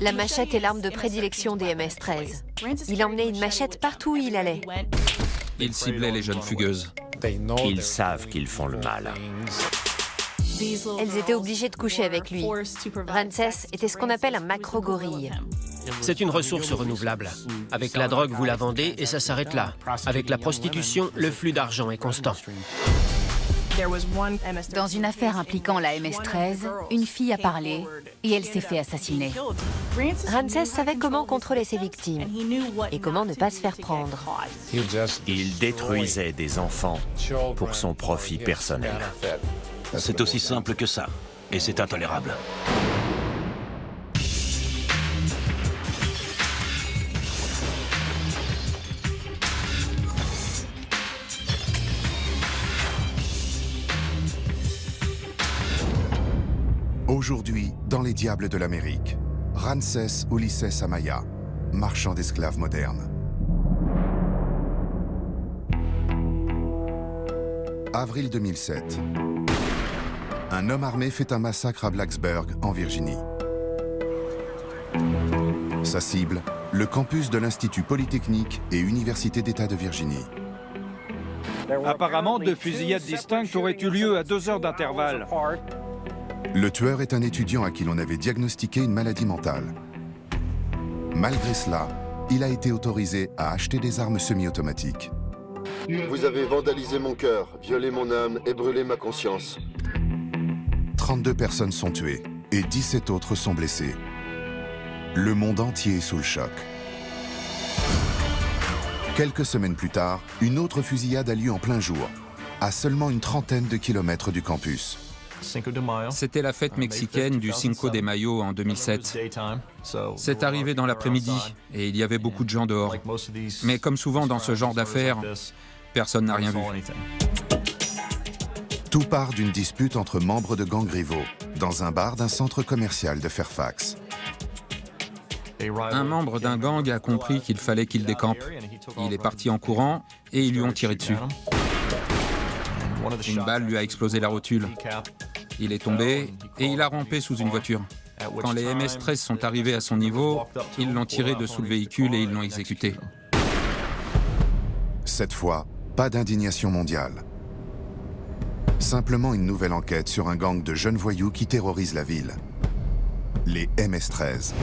La machette est l'arme de prédilection des MS-13. Il emmenait une machette partout où il allait. Il ciblait les jeunes fugueuses. Ils savent qu'ils font le mal. Elles étaient obligées de coucher avec lui. Ramsès était ce qu'on appelle un macro-gorille. C'est une ressource renouvelable. Avec la drogue, vous la vendez et ça s'arrête là. Avec la prostitution, le flux d'argent est constant. Dans une affaire impliquant la MS-13, une fille a parlé et elle s'est fait assassiner. Ramsès savait comment contrôler ses victimes et comment ne pas se faire prendre. Il détruisait des enfants pour son profit personnel. C'est aussi simple que ça, et c'est intolérable. Aujourd'hui, dans les Diables de l'Amérique, Ramsès Ulisses Amaya, marchand d'esclaves moderne. Avril 2007. Un homme armé fait un massacre à Blacksburg, en Virginie. Sa cible, le campus de l'Institut Polytechnique et Université d'État de Virginie. Apparemment, 2 fusillades distinctes auraient eu lieu à 2 heures d'intervalle. Le tueur est un étudiant à qui l'on avait diagnostiqué une maladie mentale. Malgré cela, il a été autorisé à acheter des armes semi-automatiques. Vous avez vandalisé mon cœur, violé mon âme et brûlé ma conscience. 32 personnes sont tuées et 17 autres sont blessées. Le monde entier est sous le choc. Quelques semaines plus tard, une autre fusillade a lieu en plein jour, à seulement une trentaine de kilomètres du campus. C'était la fête mexicaine du Cinco de Mayo en 2007. C'est arrivé dans l'après-midi et il y avait beaucoup de gens dehors. Mais comme souvent dans ce genre d'affaires, personne n'a rien vu. Tout part d'une dispute entre membres de gangs rivaux, dans un bar d'un centre commercial de Fairfax. Un membre d'un gang a compris qu'il fallait qu'il décampe. Il est parti en courant et ils lui ont tiré dessus. Une balle lui a explosé la rotule. Il est tombé et il a rampé sous une voiture. Quand les MS-13 sont arrivés à son niveau, ils l'ont tiré de sous le véhicule et ils l'ont exécuté. Cette fois, pas d'indignation mondiale. Simplement une nouvelle enquête sur un gang de jeunes voyous qui terrorise la ville. Les MS-13.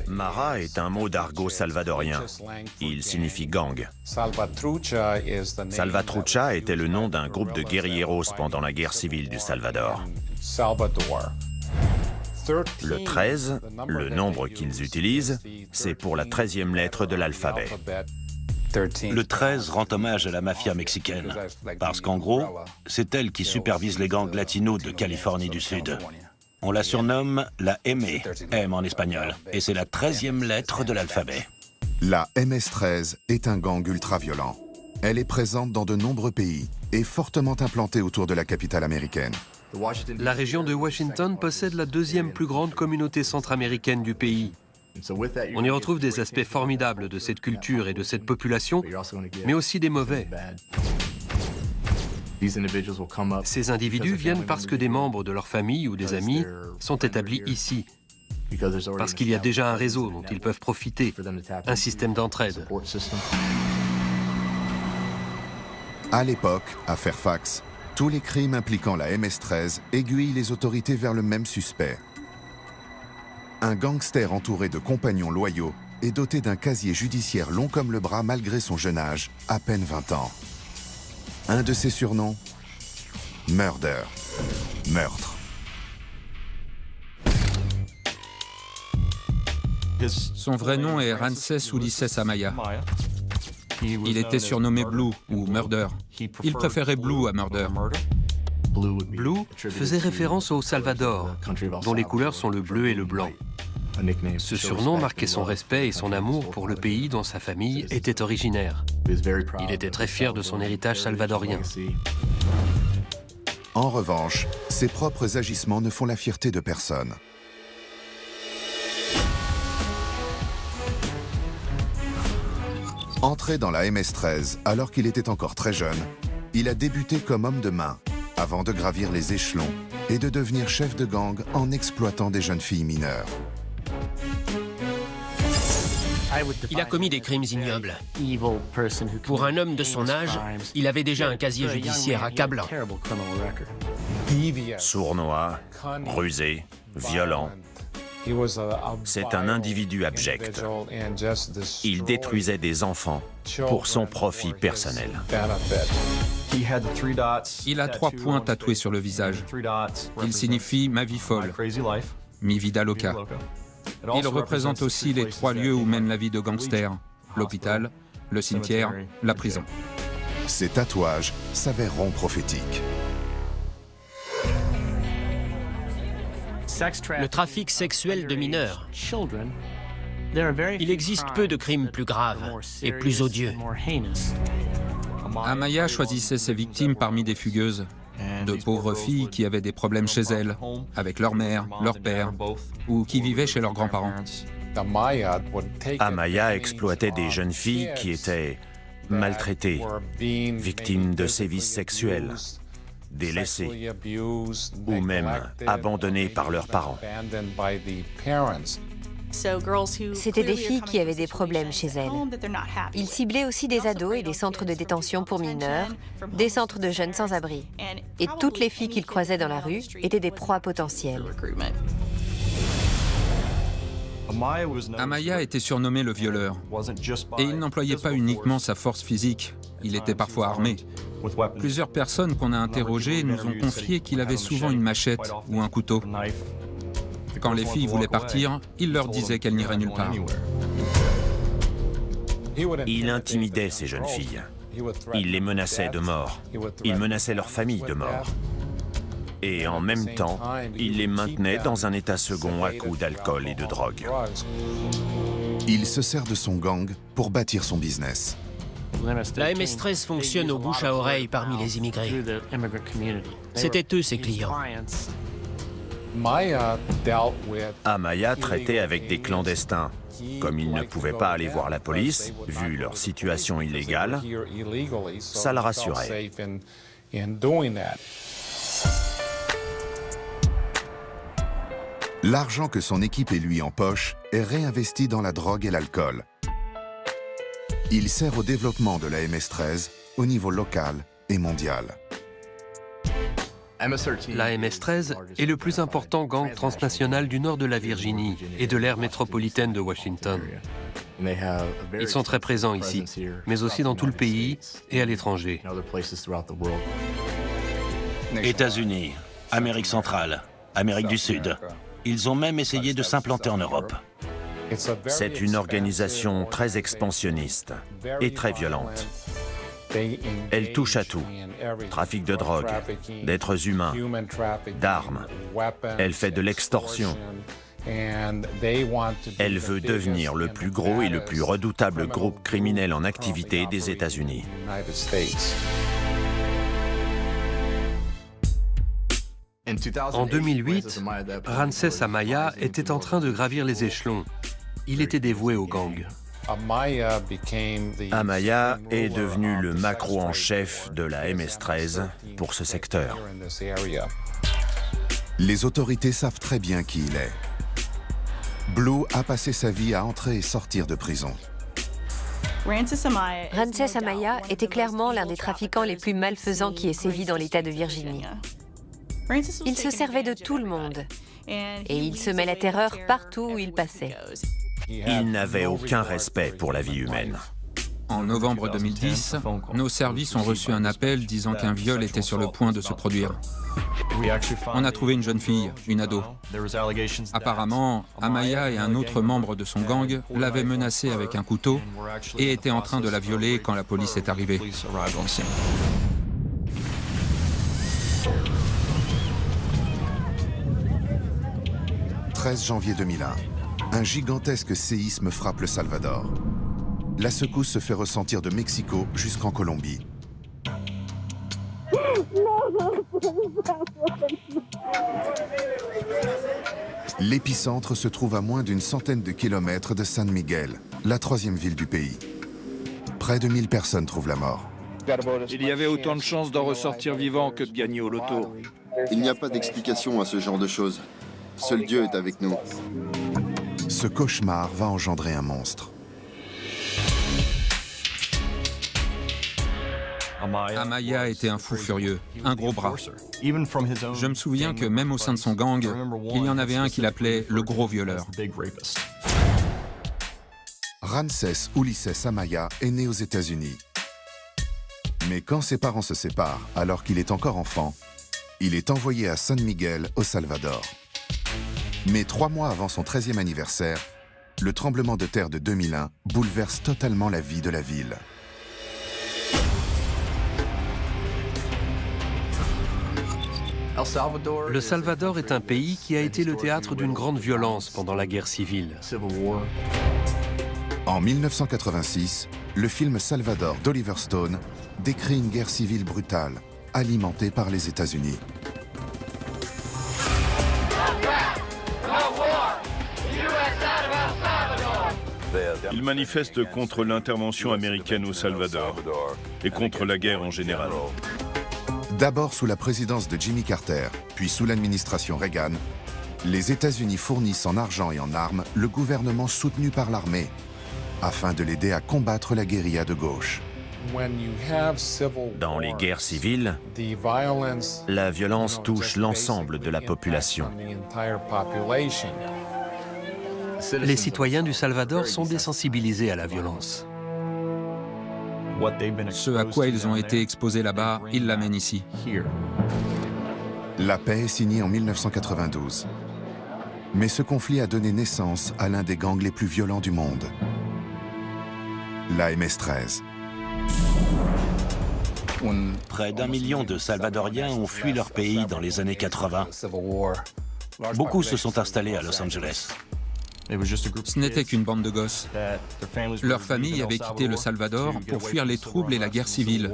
Mara est un mot d'argot salvadorien. Il signifie gang. Salvatrucha était le nom d'un groupe de guérilleros pendant la guerre civile du Salvador. Le 13, le nombre qu'ils utilisent, c'est pour la 13e lettre de l'alphabet. Le 13 rend hommage à la mafia mexicaine, parce qu'en gros, c'est elle qui supervise les gangs latinos de Californie du Sud. On la surnomme la M, M en espagnol, et c'est la 13e lettre de l'alphabet. La MS-13 est un gang ultra-violent. Elle est présente dans de nombreux pays et fortement implantée autour de la capitale américaine. La région de Washington possède la 2e plus grande communauté centra-américaine du pays. On y retrouve des aspects formidables de cette culture et de cette population, mais aussi des mauvais. Ces individus viennent parce que des membres de leur famille ou des amis sont établis ici, parce qu'il y a déjà un réseau dont ils peuvent profiter, un système d'entraide. À l'époque, à Fairfax, tous les crimes impliquant la MS-13 aiguillent les autorités vers le même suspect. Un gangster entouré de compagnons loyaux est doté d'un casier judiciaire long comme le bras malgré son jeune âge, à peine 20 ans. Un de ses surnoms, Murder, meurtre. Son vrai nom est Ramsès Ulisses Amaya. Il était surnommé Blue ou Murder. Il préférait Blue à Murder. Blue faisait référence au Salvador, dont les couleurs sont le bleu et le blanc. Ce surnom marquait son respect et son amour pour le pays dont sa famille était originaire. Il était très fier de son héritage salvadorien. En revanche, ses propres agissements ne font la fierté de personne. Entré dans la MS-13 alors qu'il était encore très jeune, il a débuté comme homme de main, avant de gravir les échelons et de devenir chef de gang en exploitant des jeunes filles mineures. Il a commis des crimes ignobles. Pour un homme de son âge, il avait déjà un casier judiciaire accablant. Sournois, rusé, violent. C'est un individu abject. Il détruisait des enfants pour son profit personnel. Il a 3 points tatoués sur le visage. Il signifie « ma vie folle », mi vida loca. Il représente aussi les 3 lieux où mène la vie de gangster, l'hôpital, le cimetière, la prison. Ces tatouages s'avèreront prophétiques. Le trafic sexuel de mineurs. Il existe peu de crimes plus graves et plus odieux. Amaya choisissait ses victimes parmi des fugueuses, de pauvres filles qui avaient des problèmes chez elles, avec leur mère, leur père, ou qui vivaient chez leurs grands-parents. Amaya exploitait des jeunes filles qui étaient maltraitées, victimes de sévices sexuels, délaissées ou même abandonnées par leurs parents. C'était des filles qui avaient des problèmes chez elles. Il ciblait aussi des ados et des centres de détention pour mineurs, des centres de jeunes sans-abri. Et toutes les filles qu'il croisait dans la rue étaient des proies potentielles. Amaya était surnommé le violeur. Et il n'employait pas uniquement sa force physique, il était parfois armé. Plusieurs personnes qu'on a interrogées nous ont confié qu'il avait souvent une machette ou un couteau. Quand les filles voulaient partir, il leur disait qu'elles n'iraient nulle part. Il intimidait ces jeunes filles. Il les menaçait de mort. Il menaçait leur famille de mort. Et en même temps, il les maintenait dans un état second à coups d'alcool et de drogue. Il se sert de son gang pour bâtir son business. La MS-13 fonctionne au bouche à oreille parmi les immigrés. C'était eux ses clients. Amaya traitait avec des clandestins. Comme ils ne pouvaient pas aller voir la police, vu leur situation illégale, ça la rassurait. L'argent que son équipe et lui empochent est réinvesti dans la drogue et l'alcool. Il sert au développement de la MS-13 au niveau local et mondial. La MS-13 est le plus important gang transnational du nord de la Virginie et de l'aire métropolitaine de Washington. Ils sont très présents ici, mais aussi dans tout le pays et à l'étranger. États-Unis, Amérique centrale, Amérique du Sud. Ils ont même essayé de s'implanter en Europe. C'est une organisation très expansionniste et très violente. Elle touche à tout. Trafic de drogue, d'êtres humains, d'armes. Elle fait de l'extorsion. Elle veut devenir le plus gros et le plus redoutable groupe criminel en activité des États-Unis. En 2008, Ramsès Amaya était en train de gravir les échelons. Il était dévoué au gang. Amaya est devenu le macro en chef de la MS-13 pour ce secteur. Les autorités savent très bien qui il est. Blue a passé sa vie à entrer et sortir de prison. Ramsès Amaya était clairement l'un des trafiquants les plus malfaisants qui ait sévi dans l'État de Virginie. Il se servait de tout le monde et il semait la terreur partout où il passait. Il n'avait aucun respect pour la vie humaine. En novembre 2010, nos services ont reçu un appel disant qu'un viol était sur le point de se produire. On a trouvé une jeune fille, une ado. Apparemment, Amaya et un autre membre de son gang l'avaient menacée avec un couteau et étaient en train de la violer quand la police est arrivée. 13 janvier 2001, un gigantesque séisme frappe le Salvador. La secousse se fait ressentir de Mexico jusqu'en Colombie. L'épicentre se trouve à moins d'une centaine de kilomètres de San Miguel, la 3e ville du pays. Près de 1000 personnes trouvent la mort. Il y avait autant de chances d'en ressortir vivant que de gagner au loto. Il n'y a pas d'explication à ce genre de choses. Seul Dieu est avec nous. Ce cauchemar va engendrer un monstre. Amaya était un fou furieux, un gros bras. Je me souviens que même au sein de son gang, il y en avait un qui l'appelait le gros violeur. Ramsès Ulisses Amaya est né aux États-Unis. Mais quand ses parents se séparent, alors qu'il est encore enfant, il est envoyé à San Miguel, au Salvador. Mais 3 mois avant son 13e anniversaire, le tremblement de terre de 2001 bouleverse totalement la vie de la ville. Le Salvador est un pays qui a été le théâtre d'une grande violence pendant la guerre civile. En 1986, le film Salvador d'Oliver Stone décrit une guerre civile brutale, alimentée par les États-Unis. Ils manifestent contre l'intervention américaine au Salvador et contre la guerre en général. D'abord sous la présidence de Jimmy Carter, puis sous l'administration Reagan, les États-Unis fournissent en argent et en armes le gouvernement soutenu par l'armée, afin de l'aider à combattre la guérilla de gauche. Dans les guerres civiles, la violence touche l'ensemble de la population. Les citoyens du Salvador sont désensibilisés à la violence. Ce à quoi ils ont été exposés là-bas, ils l'amènent ici. La paix est signée en 1992. Mais ce conflit a donné naissance à l'un des gangs les plus violents du monde, la MS-13. Près d'1 million de Salvadoriens ont fui leur pays dans les années 80. Beaucoup se sont installés à Los Angeles. Ce n'était qu'une bande de gosses. Leur famille avait quitté le Salvador pour fuir les troubles et la guerre civile.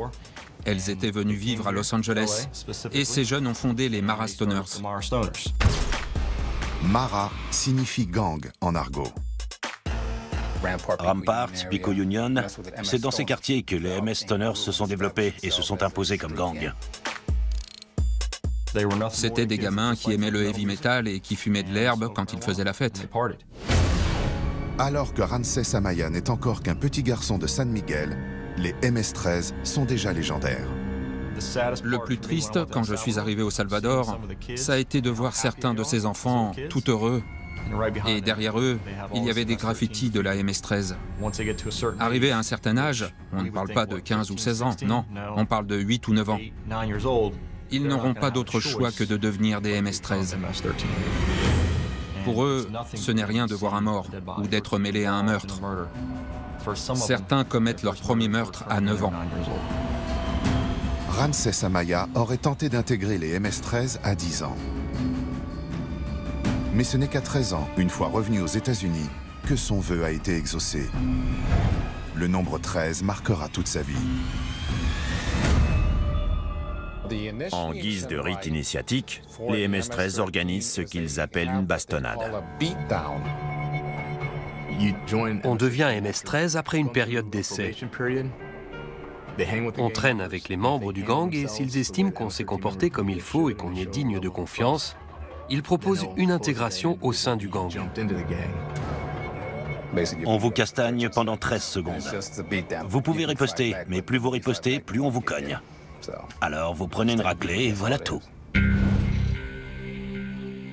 Elles étaient venues vivre à Los Angeles et ces jeunes ont fondé les Mara Stoners. Mara signifie gang en argot. Rampart, Pico Union, c'est dans ces quartiers que les MS Stoners se sont développés et se sont imposés comme gang. C'était des gamins qui aimaient le heavy metal et qui fumaient de l'herbe quand ils faisaient la fête. Alors que Ramsès Amaya n'est encore qu'un petit garçon de San Miguel, les MS-13 sont déjà légendaires. Le plus triste, quand je suis arrivé au Salvador, ça a été de voir certains de ces enfants tout heureux. Et derrière eux, il y avait des graffitis de la MS-13. Arrivé à un certain âge, on ne parle pas de 15 ou 16 ans, non, on parle de 8 ou 9 ans. Ils n'auront pas d'autre choix que de devenir des MS-13. Pour eux, ce n'est rien de voir un mort ou d'être mêlé à un meurtre. Certains commettent leur premier meurtre à 9 ans. Ramsès Amaya aurait tenté d'intégrer les MS-13 à 10 ans. Mais ce n'est qu'à 13 ans, une fois revenu aux États-Unis, que son vœu a été exaucé. Le nombre 13 marquera toute sa vie. En guise de rite initiatique, les MS-13 organisent ce qu'ils appellent une bastonnade. On devient MS-13 après une période d'essai. On traîne avec les membres du gang et s'ils estiment qu'on s'est comporté comme il faut et qu'on est digne de confiance, ils proposent une intégration au sein du gang. On vous castagne pendant 13 secondes. Vous pouvez riposter, mais plus vous ripostez, plus on vous cogne. Alors vous prenez une raclée et voilà tout.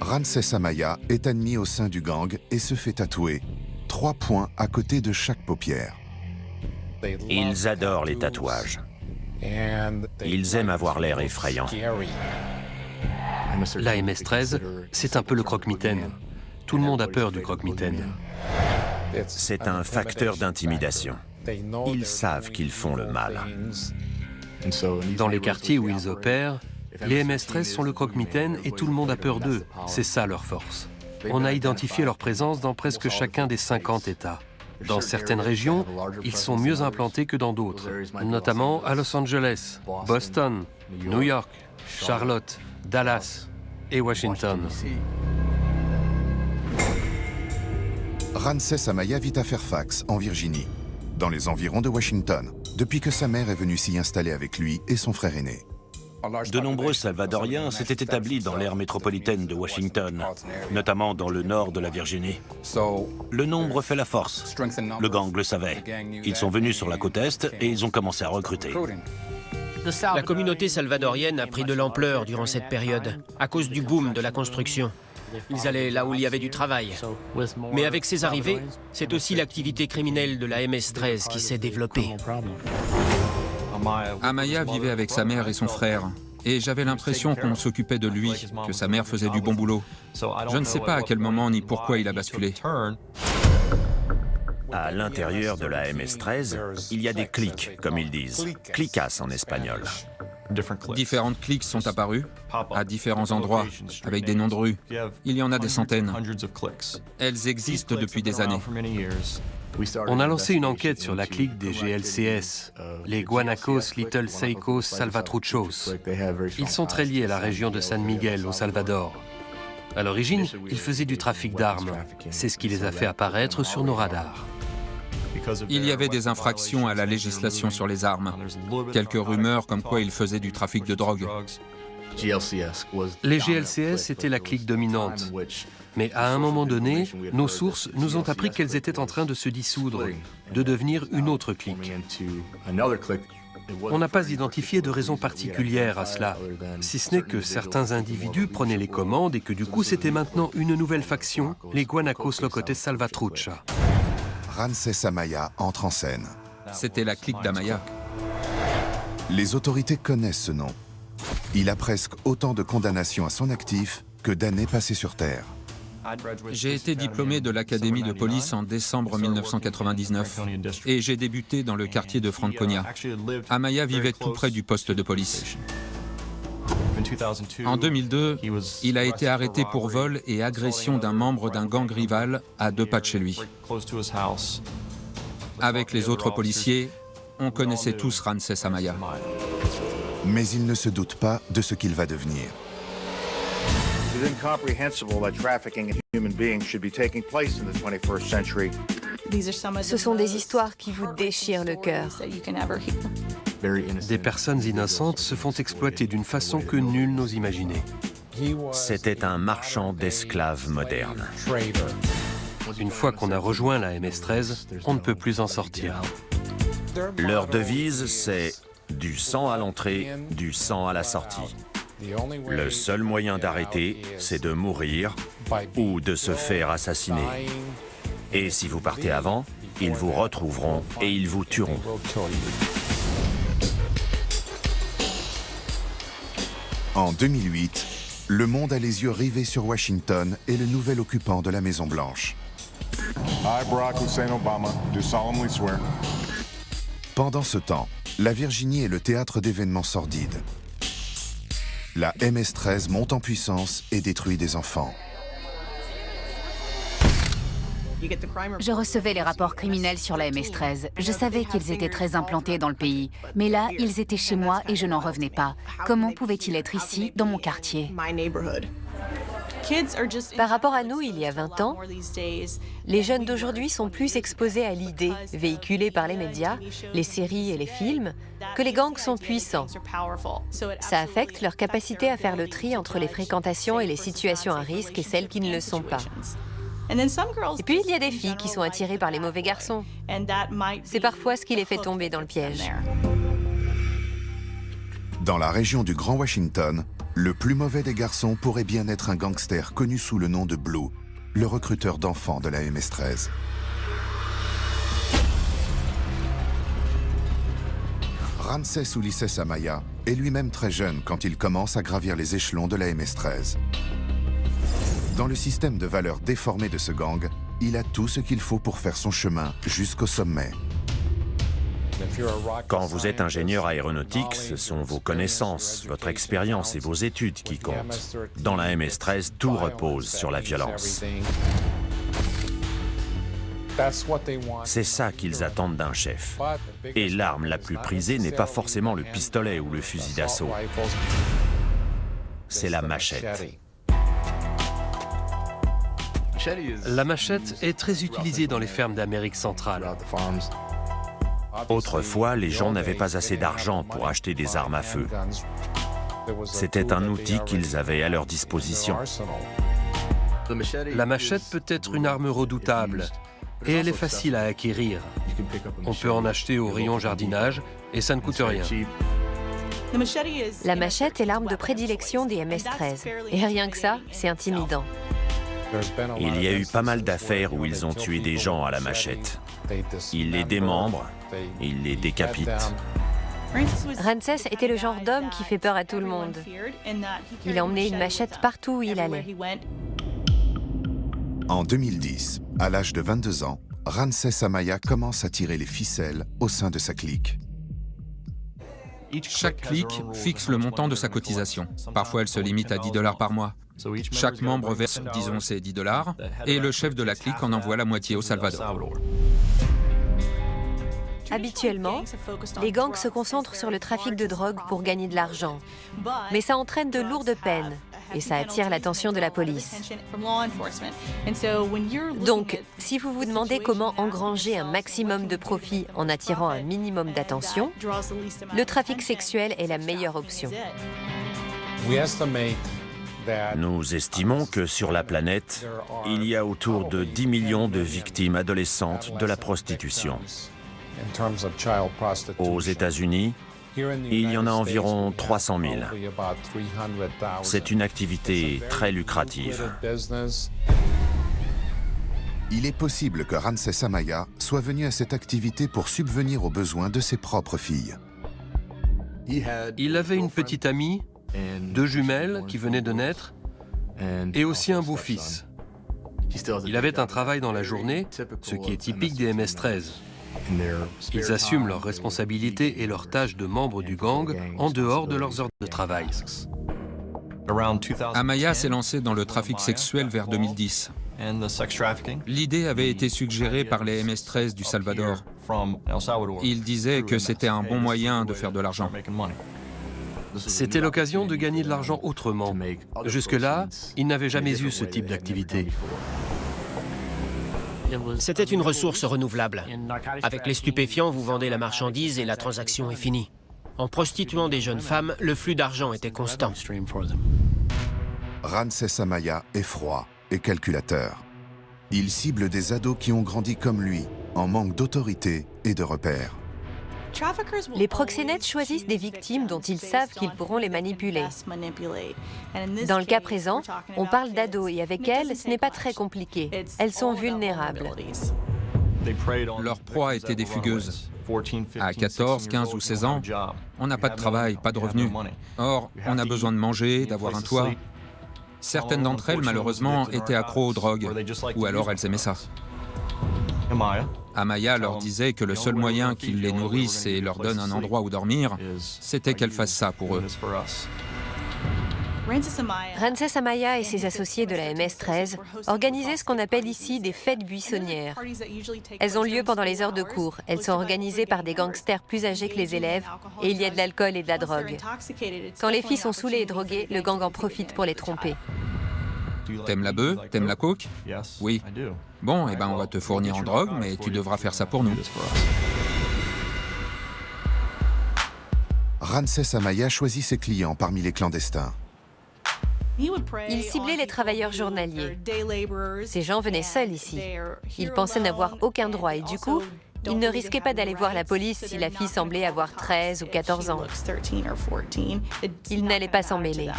Ramsès Amaya est admis au sein du gang et se fait tatouer 3 points à côté de chaque paupière. Ils adorent les tatouages. Ils aiment avoir l'air effrayant. La MS-13, c'est un peu le croque-mitaine. Tout le monde a peur du croque-mitaine. C'est un facteur d'intimidation. Ils savent qu'ils font le mal. Dans les quartiers où ils opèrent, les MS-13 sont le croque-mitaine et tout le monde a peur d'eux. C'est ça leur force. On a identifié leur présence dans presque chacun des 50 États. Dans certaines régions, ils sont mieux implantés que dans d'autres, notamment à Los Angeles, Boston, New York, Charlotte, Dallas et Washington. Ramsès Amaya vit à Fairfax, en Virginie, dans les environs de Washington, depuis que sa mère est venue s'y installer avec lui et son frère aîné. De nombreux Salvadoriens s'étaient établis dans l'aire métropolitaine de Washington, notamment dans le nord de la Virginie. Le nombre fait la force. Le gang le savait. Ils sont venus sur la côte Est et ils ont commencé à recruter. La communauté salvadorienne a pris de l'ampleur durant cette période, à cause du boom de la construction. Ils allaient là où il y avait du travail. Mais avec ces arrivées, c'est aussi l'activité criminelle de la MS-13 qui s'est développée. Amaya vivait avec sa mère et son frère. Et j'avais l'impression qu'on s'occupait de lui, que sa mère faisait du bon boulot. Je ne sais pas à quel moment ni pourquoi il a basculé. À l'intérieur de la MS-13, il y a des cliques, comme ils disent. Clicas en espagnol. Différentes cliques sont apparues, à différents endroits, avec des noms de rues. Il y en a des centaines. Elles existent depuis des années. On a lancé une enquête sur la clique des GLCS, les Guanacos Little Seicos Salvatruchos. Ils sont très liés à la région de San Miguel, au Salvador. À l'origine, ils faisaient du trafic d'armes. C'est ce qui les a fait apparaître sur nos radars. Il y avait des infractions à la législation sur les armes. Quelques rumeurs comme quoi ils faisaient du trafic de drogue. Les GLCS étaient la clique dominante. Mais à un moment donné, nos sources nous ont appris qu'elles étaient en train de se dissoudre, de devenir une autre clique. On n'a pas identifié de raison particulière à cela, si ce n'est que certains individus prenaient les commandes et que du coup c'était maintenant une nouvelle faction, les Guanacos Locotes Salvatrucha. Ramsés Amaya entre en scène. C'était la clique d'Amaya. Les autorités connaissent ce nom. Il a presque autant de condamnations à son actif que d'années passées sur Terre. J'ai été diplômé de l'Académie de police en décembre 1999 et j'ai débuté dans le quartier de Franconia. Amaya vivait tout près du poste de police. En 2002, il a été arrêté pour vol et agression d'un membre d'un gang rival à 2 pas de chez lui. Avec les autres policiers, on connaissait tous Ramsés Amaya. Mais il ne se doute pas de ce qu'il va devenir. It is incomprehensible that trafficking in human beings should be taking place in the 21st century. Ce sont des histoires qui vous déchirent le cœur. Des personnes innocentes se font exploiter d'une façon que nul n'ose imaginer. C'était un marchand d'esclaves moderne. Une fois qu'on a rejoint la MS-13, on ne peut plus en sortir. Leur devise, c'est du sang à l'entrée, du sang à la sortie. Le seul moyen d'arrêter, c'est de mourir ou de se faire assassiner. Et si vous partez avant, ils vous retrouveront et ils vous tueront. En 2008, le monde a les yeux rivés sur Washington et le nouvel occupant de la Maison-Blanche. I, Barack Hussein Obama, do solemnly swear. Pendant ce temps, la Virginie est le théâtre d'événements sordides. La MS-13 monte en puissance et détruit des enfants. Je recevais les rapports criminels sur la MS-13. Je savais qu'ils étaient très implantés dans le pays. Mais là, ils étaient chez moi et je n'en revenais pas. Comment pouvaient-ils être ici, dans mon quartier? Par rapport à nous, il y a 20 ans, les jeunes d'aujourd'hui sont plus exposés à l'idée, véhiculée par les médias, les séries et les films, que les gangs sont puissants. Ça affecte leur capacité à faire le tri entre les fréquentations et les situations à risque et celles qui ne le sont pas. Et puis, il y a des filles qui sont attirées par les mauvais garçons. C'est parfois ce qui les fait tomber dans le piège. Dans la région du Grand Washington, le plus mauvais des garçons pourrait bien être un gangster connu sous le nom de Blue, le recruteur d'enfants de la MS-13. Ramsés Ulises Amaya est lui-même très jeune quand il commence à gravir les échelons de la MS-13. Dans le système de valeurs déformé de ce gang, il a tout ce qu'il faut pour faire son chemin jusqu'au sommet. Quand vous êtes ingénieur aéronautique, ce sont vos connaissances, votre expérience et vos études qui comptent. Dans la MS-13, tout repose sur la violence. C'est ça qu'ils attendent d'un chef. Et l'arme la plus prisée n'est pas forcément le pistolet ou le fusil d'assaut. C'est la machette. La machette est très utilisée dans les fermes d'Amérique centrale. Autrefois, les gens n'avaient pas assez d'argent pour acheter des armes à feu. C'était un outil qu'ils avaient à leur disposition. La machette peut être une arme redoutable et elle est facile à acquérir. On peut en acheter au rayon jardinage et ça ne coûte rien. La machette est l'arme de prédilection des MS-13. Et rien que ça, c'est intimidant. Il y a eu pas mal d'affaires où ils ont tué des gens à la machette. Ils les démembrent, ils les décapitent. Ramsès était le genre d'homme qui fait peur à tout le monde. Il a emmené une machette partout où il allait. En 2010, à l'âge de 22 ans, Ramsès Amaya commence à tirer les ficelles au sein de sa clique. Chaque clique fixe le montant de sa cotisation. Parfois, elle se limite à $10 par mois. Chaque membre verse, disons, ces $10 et le chef de la clique en envoie la moitié au Salvador. Habituellement, les gangs se concentrent sur le trafic de drogue pour gagner de l'argent. Mais ça entraîne de lourdes peines et ça attire l'attention de la police. Donc, si vous vous demandez comment engranger un maximum de profit en attirant un minimum d'attention, le trafic sexuel est la meilleure option. Nous estimons que sur la planète, il y a autour de 10 millions de victimes adolescentes de la prostitution. Aux États-Unis, il y en a environ 300 000. C'est une activité très lucrative. Il est possible que Ramsès Amaya soit venu à cette activité pour subvenir aux besoins de ses propres filles. Il avait une petite amie, 2 jumelles qui venaient de naître, et aussi un beau-fils. Il avait un travail dans la journée, ce qui est typique des MS-13. Ils assument leurs responsabilités et leurs tâches de membres du gang en dehors de leurs heures de travail. Amaya s'est lancé dans le trafic sexuel vers 2010. L'idée avait été suggérée par les MS-13 du Salvador. Ils disaient que c'était un bon moyen de faire de l'argent. C'était l'occasion de gagner de l'argent autrement. Jusque-là, ils n'avaient jamais eu ce type d'activité. C'était une ressource renouvelable. Avec les stupéfiants, vous vendez la marchandise et la transaction est finie. En prostituant des jeunes femmes, le flux d'argent était constant. Ramsès Amaya est froid et calculateur. Il cible des ados qui ont grandi comme lui, en manque d'autorité et de repères. Les proxénètes choisissent des victimes dont ils savent qu'ils pourront les manipuler. Dans le cas présent, on parle d'ados et avec elles, ce n'est pas très compliqué. Elles sont vulnérables. Leur proie était des fugueuses. À 14, 15 ou 16 ans, on n'a pas de travail, pas de revenus. Or, on a besoin de manger, d'avoir un toit. Certaines d'entre elles, malheureusement, étaient accros aux drogues, ou alors elles aimaient ça. Amaya leur disait que le seul moyen qu'ils les nourrissent et leur donnent un endroit où dormir, c'était qu'elles fassent ça pour eux. Ramsès Amaya et ses associés de la MS-13 organisaient ce qu'on appelle ici des fêtes buissonnières. Elles ont lieu pendant les heures de cours. Elles sont organisées par des gangsters plus âgés que les élèves et il y a de l'alcool et de la drogue. Quand les filles sont saoulées et droguées, le gang en profite pour les tromper. T'aimes la bœuf? T'aimes la coke? Oui. Bon, eh ben on va te fournir en drogue, mais tu devras faire ça pour nous. Ramsès Amaya choisit ses clients parmi les clandestins. Il ciblait les travailleurs journaliers. Ces gens venaient seuls ici. Ils pensaient n'avoir aucun droit et du coup, ils ne risquaient pas d'aller voir la police si la fille semblait avoir 13 ou 14 ans. Ils n'allaient pas s'en mêler.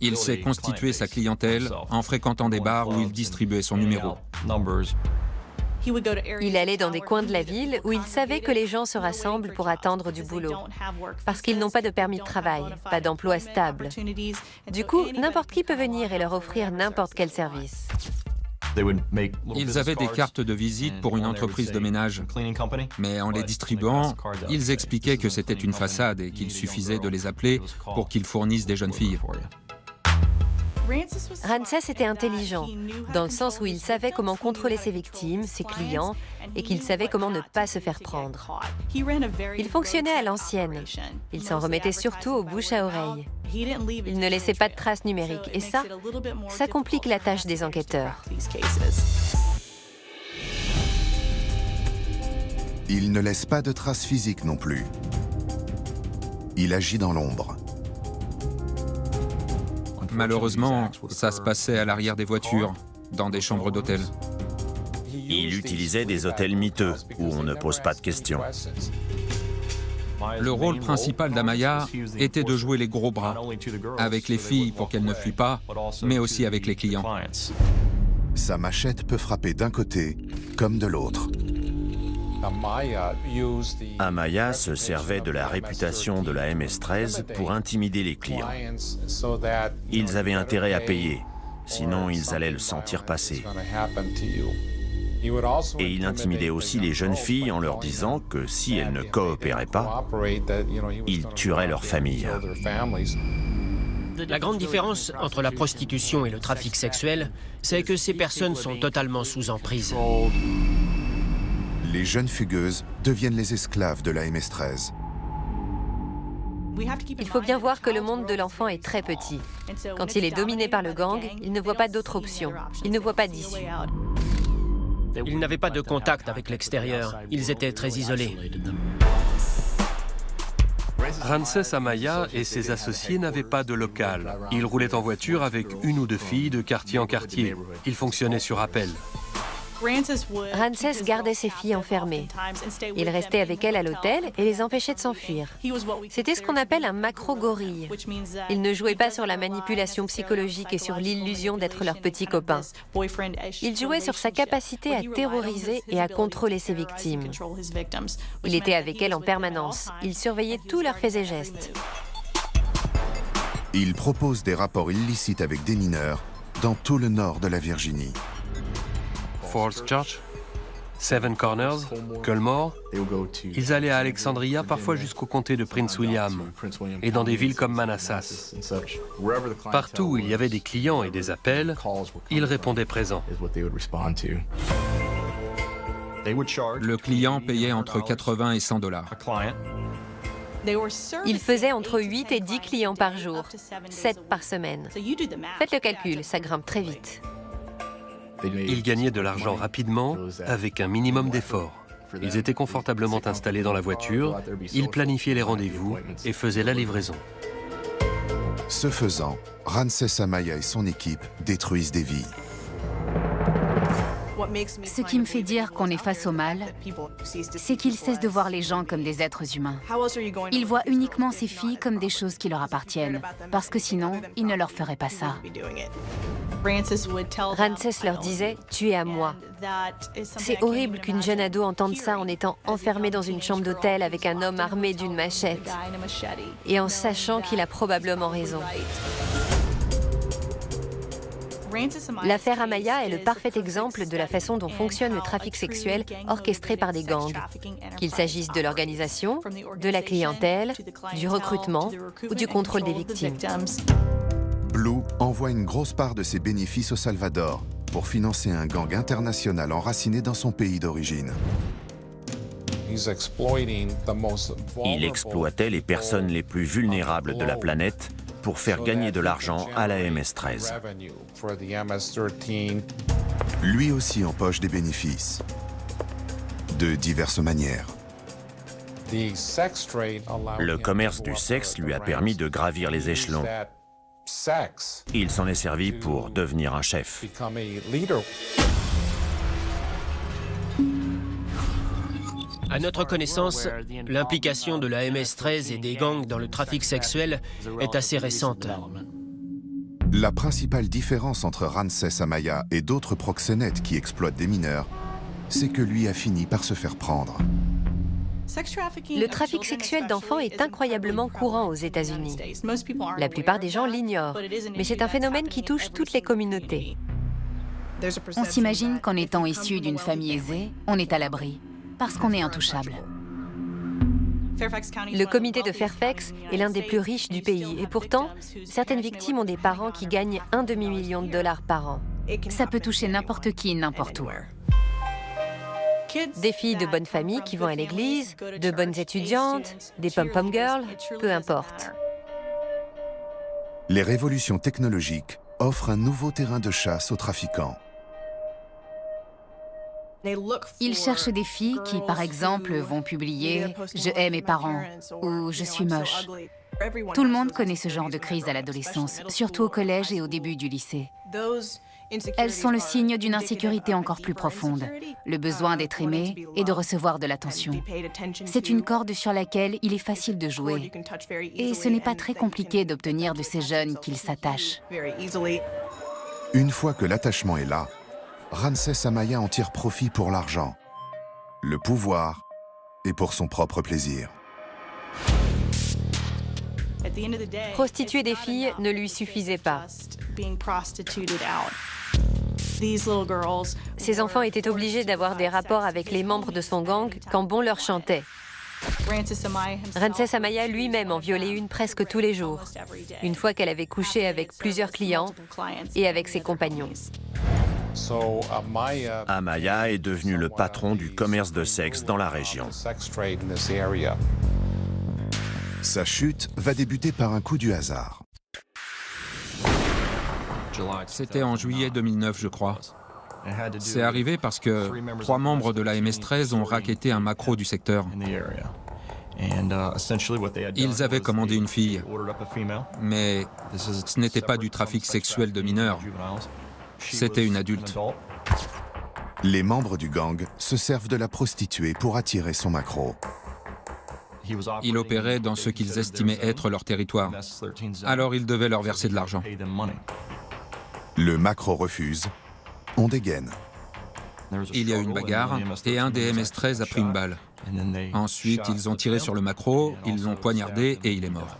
Il s'est constitué sa clientèle en fréquentant des bars où il distribuait son numéro. Il allait dans des coins de la ville où il savait que les gens se rassemblent pour attendre du boulot, parce qu'ils n'ont pas de permis de travail, pas d'emploi stable. Du coup, n'importe qui peut venir et leur offrir n'importe quel service. Ils avaient des cartes de visite pour une entreprise de ménage, mais en les distribuant, ils expliquaient que c'était une façade et qu'il suffisait de les appeler pour qu'ils fournissent des jeunes filles. Ramsès était intelligent, dans le sens où il savait comment contrôler ses victimes, ses clients, et qu'il savait comment ne pas se faire prendre. Il fonctionnait à l'ancienne. Il s'en remettait surtout aux bouche à oreille. Il ne laissait pas de traces numériques, et ça complique la tâche des enquêteurs. Il ne laisse pas de traces physiques non plus. Il agit dans l'ombre. Malheureusement, ça se passait à l'arrière des voitures, dans des chambres d'hôtel. Il utilisait des hôtels miteux, où on ne pose pas de questions. Le rôle principal d'Amaya était de jouer les gros bras, avec les filles pour qu'elles ne fuient pas, mais aussi avec les clients. Sa machette peut frapper d'un côté comme de l'autre. Amaya se servait de la réputation de la MS-13 pour intimider les clients. Ils avaient intérêt à payer, sinon ils allaient le sentir passer. Et il intimidait aussi les jeunes filles en leur disant que si elles ne coopéraient pas, il tuerait leur famille. La grande différence entre la prostitution et le trafic sexuel, c'est que ces personnes sont totalement sous emprise. Les jeunes fugueuses deviennent les esclaves de la MS-13. Il faut bien voir que le monde de l'enfant est très petit. Quand il est dominé par le gang, il ne voit pas d'autre option. Il ne voit pas d'issue. Ils n'avaient pas de contact avec l'extérieur. Ils étaient très isolés. Ramsès Amaya et ses associés n'avaient pas de local. Ils roulaient en voiture avec une ou deux filles de quartier en quartier. Ils fonctionnaient sur appel. Ramsès gardait ses filles enfermées. Il restait avec elles à l'hôtel et les empêchait de s'enfuir. C'était ce qu'on appelle un macro-gorille. Il ne jouait pas sur la manipulation psychologique et sur l'illusion d'être leur petit copain. Il jouait sur sa capacité à terroriser et à contrôler ses victimes. Il était avec elles en permanence. Il surveillait tous leurs faits et gestes. Il propose des rapports illicites avec des mineurs dans tout le nord de la Virginie. Falls Church, Seven Corners, Culmore. Ils allaient à Alexandria, parfois jusqu'au comté de Prince William, et dans des villes comme Manassas. Partout où il y avait des clients et des appels, ils répondaient présents. Le client payait entre 80 et 100 $. Il faisait entre 8 et 10 clients par jour, 7 par semaine. Faites le calcul, ça grimpe très vite. Ils gagnaient de l'argent rapidement, avec un minimum d'efforts. Ils étaient confortablement installés dans la voiture, ils planifiaient les rendez-vous et faisaient la livraison. Ce faisant, Ramsès Amaya et son équipe détruisent des vies. Ce qui me fait dire qu'on est face au mal, c'est qu'ils cessent de voir les gens comme des êtres humains. Ils voient uniquement ces filles comme des choses qui leur appartiennent, parce que sinon, ils ne leur feraient pas ça. Ramsès leur disait « tu es à moi ». C'est horrible qu'une jeune ado entende ça en étant enfermée dans une chambre d'hôtel avec un homme armé d'une machette et en sachant qu'il a probablement raison. L'affaire Amaya est le parfait exemple de la façon dont fonctionne le trafic sexuel orchestré par des gangs, qu'il s'agisse de l'organisation, de la clientèle, du recrutement ou du contrôle des victimes. Blue envoie une grosse part de ses bénéfices au Salvador pour financer un gang international enraciné dans son pays d'origine. Il exploitait les personnes les plus vulnérables de la planète pour faire gagner de l'argent à la MS-13. Lui aussi empoche des bénéfices, de diverses manières. Le commerce du sexe lui a permis de gravir les échelons. Il s'en est servi pour devenir un chef. À notre connaissance, l'implication de la MS-13 et des gangs dans le trafic sexuel est assez récente. La principale différence entre Ramsès Amaya et d'autres proxénètes qui exploitent des mineurs, c'est que lui a fini par se faire prendre. Le trafic sexuel d'enfants est incroyablement courant aux États-Unis. La plupart des gens l'ignorent, mais c'est un phénomène qui touche toutes les communautés. On s'imagine qu'en étant issu d'une famille aisée, on est à l'abri, parce qu'on est intouchable. Le comté de Fairfax est l'un des plus riches du pays, et pourtant, certaines victimes ont des parents qui gagnent $1,5 million par an. Ça peut toucher n'importe qui, n'importe où. Des filles de bonne famille qui vont à l'église, de bonnes étudiantes, des pom-pom girls, peu importe. Les révolutions technologiques offrent un nouveau terrain de chasse aux trafiquants. Ils cherchent des filles qui, par exemple, vont publier « Je hais mes parents » ou « Je suis moche ». Tout le monde connaît ce genre de crise à l'adolescence, surtout au collège et au début du lycée. Elles sont le signe d'une insécurité encore plus profonde, le besoin d'être aimé et de recevoir de l'attention. C'est une corde sur laquelle il est facile de jouer. Et ce n'est pas très compliqué d'obtenir de ces jeunes qu'ils s'attachent. Une fois que l'attachement est là, Ramsès Amaya en tire profit pour l'argent, le pouvoir et pour son propre plaisir. Prostituer des filles ne lui suffisait pas. Ces enfants étaient obligés d'avoir des rapports avec les membres de son gang quand bon leur chantait. Ramsès Amaya lui-même en violait une presque tous les jours, une fois qu'elle avait couché avec plusieurs clients et avec ses compagnons. Amaya est devenu le patron du commerce de sexe dans la région. Sa chute va débuter par un coup du hasard. C'était en juillet 2009, je crois. C'est arrivé parce que 3 membres de la MS-13 ont racketté un macro du secteur. Ils avaient commandé une fille, mais ce n'était pas du trafic sexuel de mineurs. C'était une adulte. Les membres du gang se servent de la prostituée pour attirer son macro. Il opérait dans ce qu'ils estimaient être leur territoire. Alors ils devaient leur verser de l'argent. Le macro refuse. On dégaine. Il y a eu une bagarre et un des MS-13 a pris une balle. Ensuite, ils ont tiré sur le macro, ils l'ont poignardé et il est mort.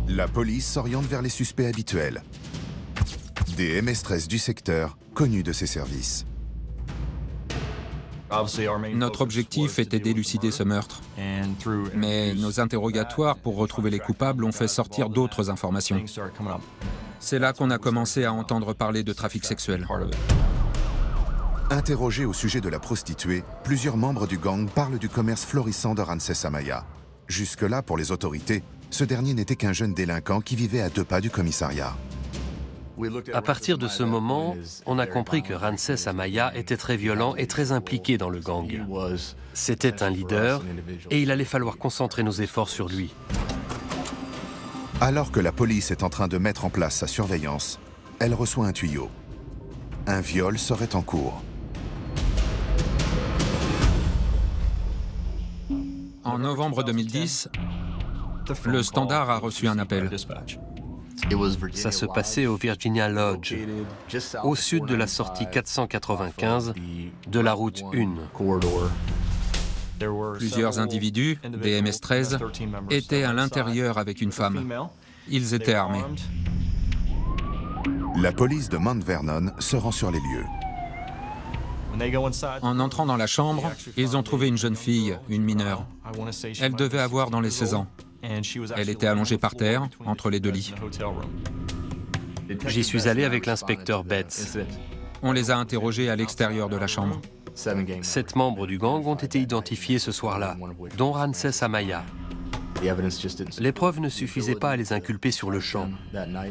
La police s'oriente vers les suspects habituels. Des MS-13 du secteur, connus de ses services. Notre objectif était d'élucider ce meurtre. Mais nos interrogatoires pour retrouver les coupables ont fait sortir d'autres informations. C'est là qu'on a commencé à entendre parler de trafic sexuel. Interrogés au sujet de la prostituée, plusieurs membres du gang parlent du commerce florissant de Ramsès Amaya. Jusque-là, pour les autorités, ce dernier n'était qu'un jeune délinquant qui vivait à 2 pas du commissariat. À partir de ce moment, on a compris que Ramsès Amaya était très violent et très impliqué dans le gang. C'était un leader et il allait falloir concentrer nos efforts sur lui. Alors que la police est en train de mettre en place sa surveillance, elle reçoit un tuyau. Un viol serait en cours. En novembre 2010, le Standard a reçu un appel. Ça se passait au Virginia Lodge, au sud de la sortie 495 de la route 1. Plusieurs individus, des MS-13, étaient à l'intérieur avec une femme. Ils étaient armés. La police de Mount Vernon se rend sur les lieux. En entrant dans la chambre, ils ont trouvé une jeune fille, une mineure. Elle devait avoir dans les 16 ans. Elle était allongée par terre, entre les 2 lits. J'y suis allé avec l'inspecteur Betts. On les a interrogés à l'extérieur de la chambre. 7 membres du gang ont été identifiés ce soir-là, dont Ramsès Amaya. Les preuves ne suffisaient pas à les inculper sur le champ,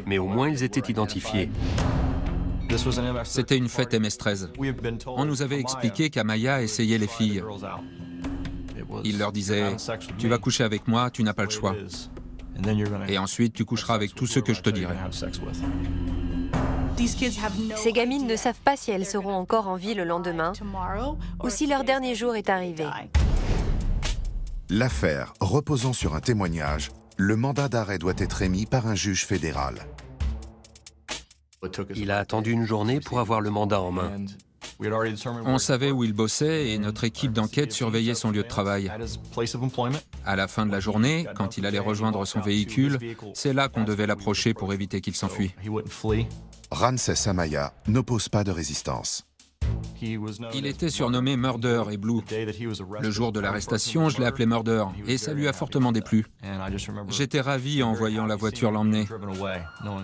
mais au moins ils étaient identifiés. C'était une fête MS-13. On nous avait expliqué qu'Amaya essayait les filles. Il leur disait « Tu vas coucher avec moi, tu n'as pas le choix. Et ensuite, tu coucheras avec tous ceux que je te dirai. » Ces gamines ne savent pas si elles seront encore en vie le lendemain ou si leur dernier jour est arrivé. L'affaire reposant sur un témoignage, le mandat d'arrêt doit être émis par un juge fédéral. Il a attendu une journée pour avoir le mandat en main. On savait où il bossait et notre équipe d'enquête surveillait son lieu de travail. À la fin de la journée, quand il allait rejoindre son véhicule, c'est là qu'on devait l'approcher pour éviter qu'il s'enfuit. Ramsès Amaya n'oppose pas de résistance. Il était surnommé Murder et Blue. Le jour de l'arrestation, je l'ai appelé Murder et ça lui a fortement déplu. J'étais ravi en voyant la voiture l'emmener.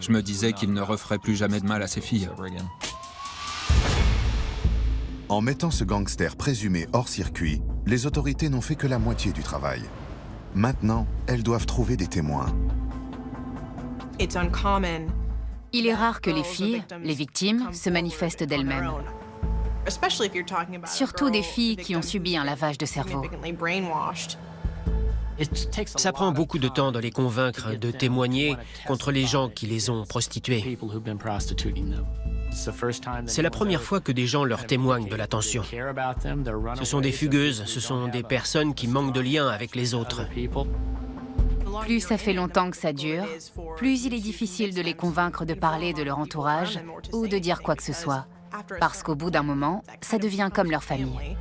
Je me disais qu'il ne referait plus jamais de mal à ses filles. En mettant ce gangster présumé hors circuit, les autorités n'ont fait que la moitié du travail. Maintenant, elles doivent trouver des témoins. Il est rare que les filles, les victimes, se manifestent d'elles-mêmes. Surtout des filles qui ont subi un lavage de cerveau. Ça prend beaucoup de temps de les convaincre de témoigner contre les gens qui les ont prostituées. C'est la première fois que des gens leur témoignent de l'attention. Ce sont des fugueuses, ce sont des personnes qui manquent de lien avec les autres. Plus ça fait longtemps que ça dure, plus il est difficile de les convaincre de parler de leur entourage ou de dire quoi que ce soit. Parce qu'au bout d'un moment, ça devient comme leur famille.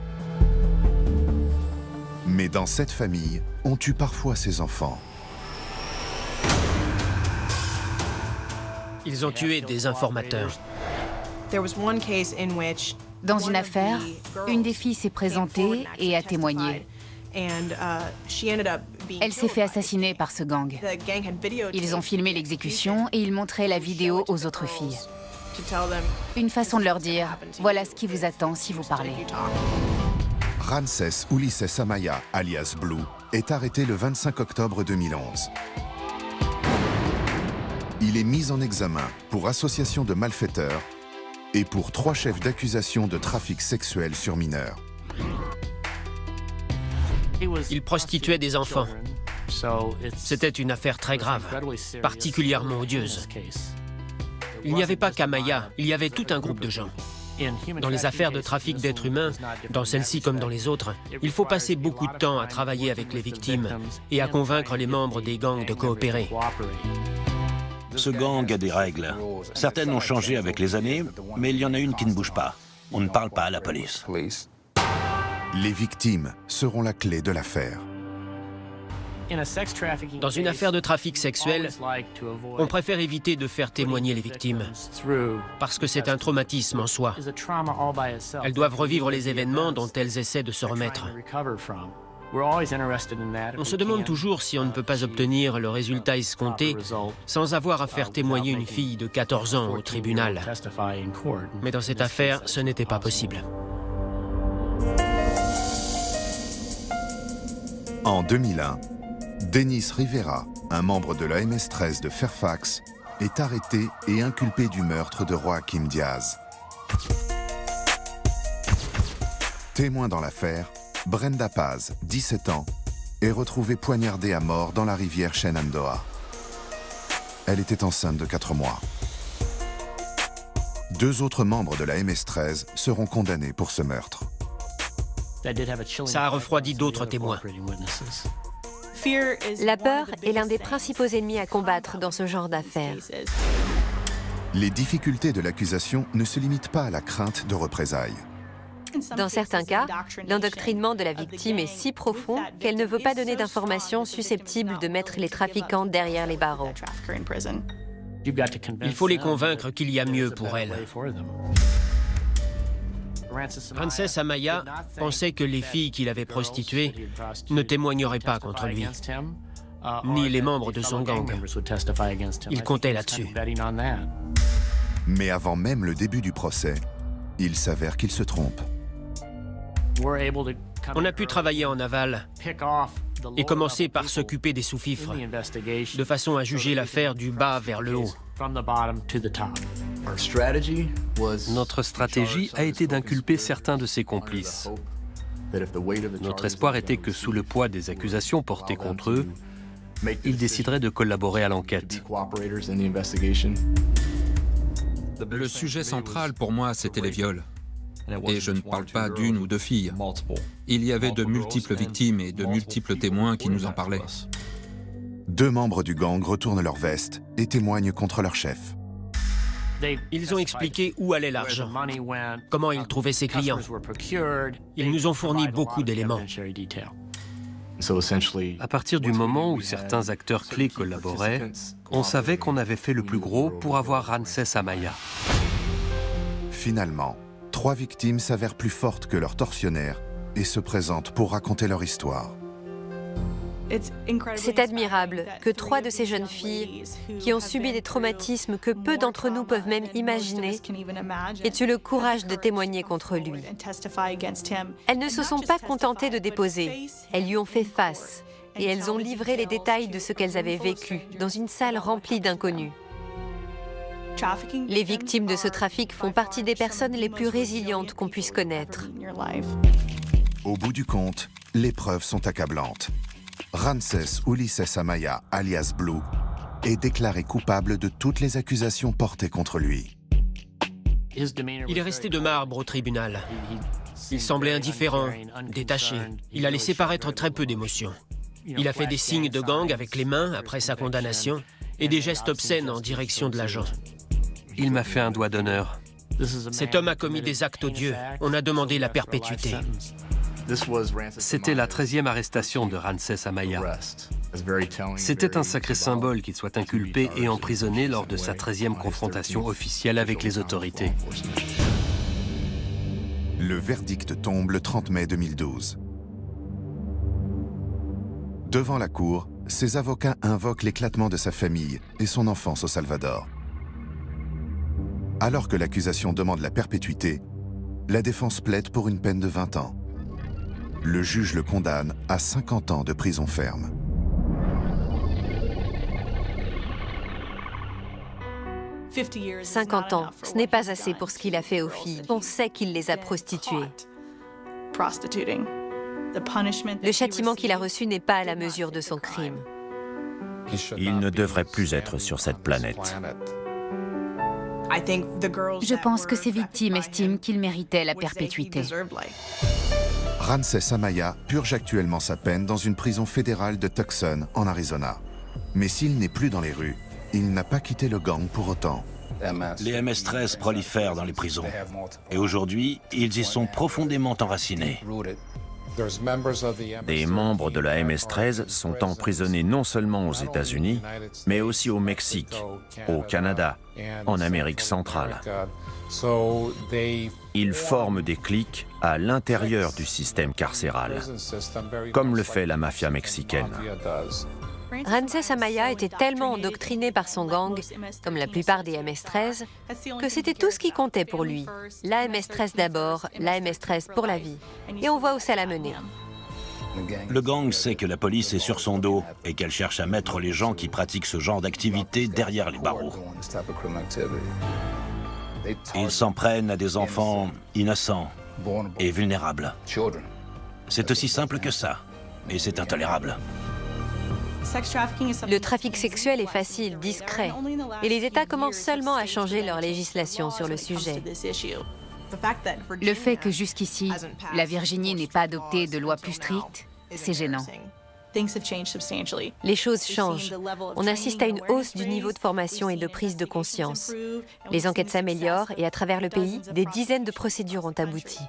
Mais dans cette famille, on tue parfois ses enfants. Ils ont tué des informateurs. Dans une affaire, une des filles s'est présentée et a témoigné. Elle s'est fait assassiner par ce gang. Ils ont filmé l'exécution et ils montraient la vidéo aux autres filles. Une façon de leur dire, voilà ce qui vous attend si vous parlez. Ramsès Ulisses Amaya, alias Blue, est arrêté le 25 octobre 2011. Il est mis en examen pour association de malfaiteurs et pour 3 chefs d'accusation de trafic sexuel sur mineurs. Il prostituait des enfants. C'était une affaire très grave, particulièrement odieuse. Il n'y avait pas qu'Amaya, il y avait tout un groupe de gens. Dans les affaires de trafic d'êtres humains, dans celle-ci comme dans les autres, il faut passer beaucoup de temps à travailler avec les victimes et à convaincre les membres des gangs de coopérer. Ce gang a des règles. Certaines ont changé avec les années, mais il y en a une qui ne bouge pas. On ne parle pas à la police. Les victimes seront la clé de l'affaire. Dans une affaire de trafic sexuel, on préfère éviter de faire témoigner les victimes, parce que c'est un traumatisme en soi. Elles doivent revivre les événements dont elles essaient de se remettre. On se demande toujours si on ne peut pas obtenir le résultat escompté sans avoir à faire témoigner une fille de 14 ans au tribunal. Mais dans cette affaire, ce n'était pas possible. En 2001, Dennis Rivera, un membre de la MS-13 de Fairfax, est arrêté et inculpé du meurtre de Joaquim Diaz. Témoin dans l'affaire, Brenda Paz, 17 ans, est retrouvée poignardée à mort dans la rivière Shenandoah. Elle était enceinte de 4 mois. 2 autres membres de la MS-13 seront condamnés pour ce meurtre. Ça a refroidi d'autres témoins. La peur est l'un des principaux ennemis à combattre dans ce genre d'affaires. Les difficultés de l'accusation ne se limitent pas à la crainte de représailles. Dans certains cas, l'endoctrinement de la victime est si profond qu'elle ne veut pas donner d'informations susceptibles de mettre les trafiquants derrière les barreaux. Il faut les convaincre qu'il y a mieux pour elles. Ramsès Amaya pensait que les filles qu'il avait prostituées ne témoigneraient pas contre lui, ni les membres de son gang. Il comptait là-dessus. Mais avant même le début du procès, il s'avère qu'il se trompe. On a pu travailler en aval et commencer par s'occuper des sous-fifres, de façon à juger l'affaire du bas vers le haut. Notre stratégie a été d'inculper certains de ses complices. Notre espoir était que sous le poids des accusations portées contre eux, ils décideraient de collaborer à l'enquête. Le sujet central pour moi, c'était les viols. Et je ne parle pas d'une ou 2 filles. Il y avait de multiples victimes et de multiples témoins qui nous en parlaient. 2 membres du gang retournent leur veste et témoignent contre leur chef. Ils ont expliqué où allait l'argent, comment ils trouvaient ses clients. Ils nous ont fourni beaucoup d'éléments. À partir du moment où certains acteurs clés collaboraient, on savait qu'on avait fait le plus gros pour avoir Ramsès Amaya. Finalement, 3 victimes s'avèrent plus fortes que leurs tortionnaires et se présentent pour raconter leur histoire. C'est admirable que 3 de ces jeunes filles, qui ont subi des traumatismes que peu d'entre nous peuvent même imaginer, aient eu le courage de témoigner contre lui. Elles ne se sont pas contentées de déposer, elles lui ont fait face et elles ont livré les détails de ce qu'elles avaient vécu dans une salle remplie d'inconnus. Les victimes de ce trafic font partie des personnes les plus résilientes qu'on puisse connaître. Au bout du compte, les preuves sont accablantes. Ramsès Ulises Amaya, alias Blue, est déclaré coupable de toutes les accusations portées contre lui. Il est resté de marbre au tribunal. Il semblait indifférent, détaché. Il a laissé paraître très peu d'émotions. Il a fait des signes de gang avec les mains après sa condamnation et des gestes obscènes en direction de l'agent. Il m'a fait un doigt d'honneur. Cet homme a commis des actes odieux. On a demandé la perpétuité. C'était la 13e arrestation de Ramsès Amaya. C'était un sacré symbole qu'il soit inculpé et emprisonné lors de sa 13e confrontation officielle avec les autorités. Le verdict tombe le 30 mai 2012. Devant la cour, ses avocats invoquent l'éclatement de sa famille et son enfance au Salvador. Alors que l'accusation demande la perpétuité, la défense plaide pour une peine de 20 ans. Le juge le condamne à 50 ans de prison ferme. « 50 ans, ce n'est pas assez pour ce qu'il a fait aux filles. On sait qu'il les a prostituées. Le châtiment qu'il a reçu n'est pas à la mesure de son crime. Il ne devrait plus être sur cette planète. Je pense que ces victimes estiment qu'il méritait la perpétuité. Ramsès Amaya purge actuellement sa peine dans une prison fédérale de Tucson, en Arizona. Mais s'il n'est plus dans les rues, il n'a pas quitté le gang pour autant. Les MS-13 prolifèrent dans les prisons. Et aujourd'hui, ils y sont profondément enracinés. Des membres de la MS-13 sont emprisonnés non seulement aux États-Unis, mais aussi au Mexique, au Canada, en Amérique centrale. Ils forment des cliques à l'intérieur du système carcéral, comme le fait la mafia mexicaine. Ramsès Amaya était tellement endoctriné par son gang, comme la plupart des MS-13, que c'était tout ce qui comptait pour lui. La MS-13 d'abord, la MS-13 pour la vie. Et on voit où ça l'a mené. Le gang sait que la police est sur son dos et qu'elle cherche à mettre les gens qui pratiquent ce genre d'activité derrière les barreaux. Ils s'en prennent à des enfants innocents et vulnérables. C'est aussi simple que ça, et c'est intolérable. Le trafic sexuel est facile, discret, et les États commencent seulement à changer leur législation sur le sujet. Le fait que jusqu'ici, la Virginie n'ait pas adopté de loi plus stricte, c'est gênant. Les choses changent. On assiste à une hausse du niveau de formation et de prise de conscience. Les enquêtes s'améliorent et à travers le pays, des dizaines de procédures ont abouti.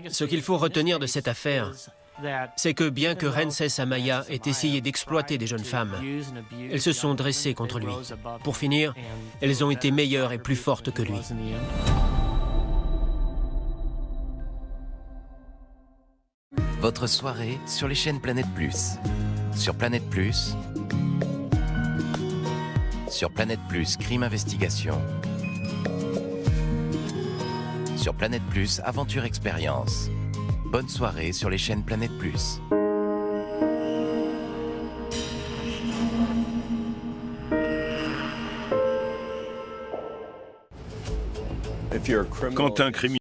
Ce qu'il faut retenir de cette affaire, c'est que bien que Ramsès Amaya ait essayé d'exploiter des jeunes femmes, elles se sont dressées contre lui. Pour finir, elles ont été meilleures et plus fortes que lui. Votre soirée sur les chaînes Planète Plus. Sur Planète Plus, Crime Investigation. Sur Planète Plus, Aventure Expérience. Bonne soirée sur les chaînes Planète Plus. Quand un criminel